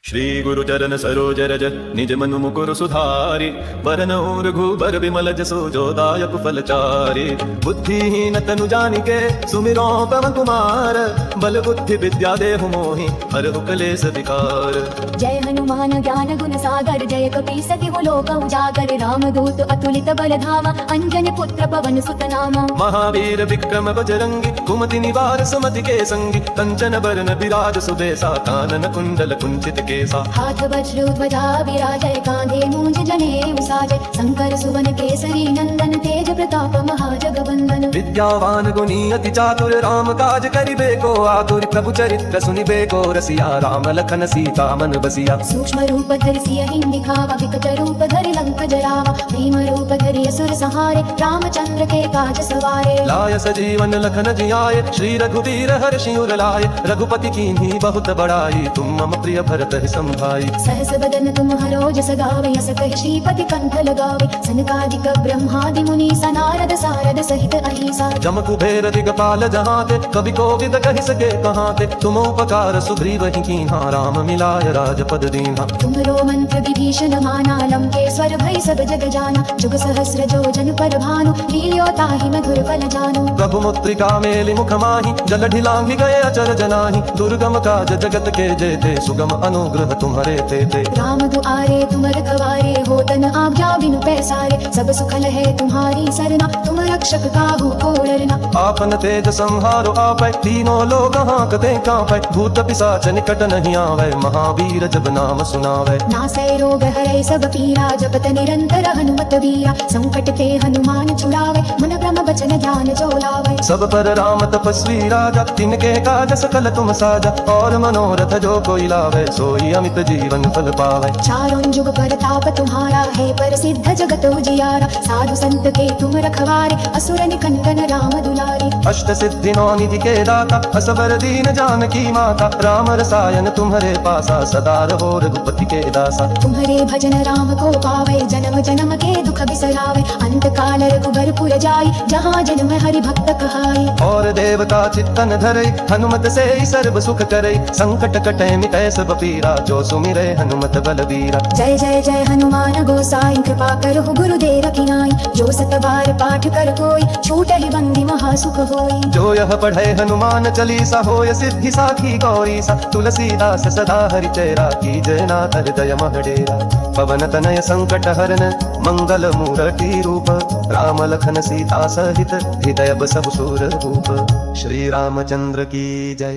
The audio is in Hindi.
श्री गुरु चरण सरोज रज निज मनु मुकुर सुधारि बरनउँ रघुबर विमल जसो जो दायक फलचारि। बुद्धिहीन तनु जानिके सुमिरो पवन कुमार बल बुद्धि विद्या देहु मोहि हरहु क्लेश विकार। जय हनुमान ज्ञान गुण सागर जय कपीस तिहु लोक उजागर रामदूत अतुलित बल धामा अंजनी पुत्र पवन सुत नामा। महावीर विक्रम बजरंगी कुमति निवार सुमति के संगी कंचन बरन विराज सुबेसा कानन कुंडल कुंचित केसा। हाथ वज्र ध्वजा विराजय कांधे मूंज जनेऊ साजय शंकर सुवन केसरी नंदन तेज प्रताप महाजगवंदन। विद्यावान गुणी अति चातुर राम काज करिबे को आतुर प्रभु चरित्र सुनिबे को रसिया राम लखन सीता मन बसिया। सूक्ष्म रूप धरि सियहि दिखावा विकट रूप धरि लंक जरावा भीम रूप धरि असुर संहारे रामचंद्र के काज सवारे। लाय सजीवन लखन जियाए श्री रघुवीर हर्षि उर लाए रघुपति कीन्ही बहुत बड़ाई तुम मम प्रिय भरत संभाई। सहस बदन तुम हरो जस गावे अस कहि श्रीपति कंठ लगावे सनकादिक ब्रह्मादि मुनि सनारद सारद सहित अहिसा। जम कुबेर दिगपाल जहाते कवि कोविद कहि सके कहाते तुम उपकार सुग्रीव ही कीन्हा राम मिलाय राजपद दीन्हा। तुम्हरो मंत्र विभीषण माना लंकेश्वर भय सब जग जाना जुग सहस्र जो जन पर भानु लील्यो ताहि मधुर फल जानु। प्रभु मुद्रिका मेलि मुख माहि जल ढिलांघि गए अचर जनाहि दुर्गम काज जगत के जेते सुगम अनुग्रह तुम्हारे तेते। राम दुआरे तुम रखवारे होतन आज्ञा बिनु पैसारे सब सुखल है तुम्हारी सरना तुम रक्षक काहू को डरना। आपन तेज संहारो आपै तीनों लोग हांकते कांपै भूत पिशाच निकट नहीं आवै महावीर जब नाम सुनावै। नासै रोग हरै सब पीरा जपत निरंतर हनुमत वीरा संकट ते हनुमान छुड़ावे मन ब्रह्म वचन ध्यान जो लावे। सब पर राम तपस्वी राजा तिनके काज सकल तुम साजा और मनोरथ जो कोई लावे सोई अमित जीवन फल पावे। चारों जुग परताप तुम्हारा है प्रसिद्ध जगत उजियारा साधु संत के तुम रखवारे असुर निकंदन राम दुलारे। अष्ट सिद्धि नौ निधि के दाता असबर दीन जानकी माता राम रसायन तुम्हारे पासा सदा रहो रघुपति के दासा। तुम्हारे भजन राम को पावे जन्म जन्म के दुख बिसरावे अंत काल रघुबर पुर जाई जहाँ जन्म हरि भक्त कहाई। और देवता चित्तन धरे हनुमत से सर्व सुख करे संकट कटे मिटै सब पीरा जो सुमिरे हनुमत बलवीरा। जय जय जय हनुमान गोसाई कृपा करो गुरुदेव की नाई जो सत बार पाठ कर कोई छूटहि बंदी महासुख होई। जो यह पढ़े हनुमान चालीसा होय सिद्धि साखी गौरी सा तुलसीदास सदा हरि चेरा की जय नाथ हृदय मह डेरा। पवन तनय संकट हरन मंगल मूर्ति रूप राम लखन सीता सहित हृदय बसहु सुर भूप। श्री रामचंद्र की जय।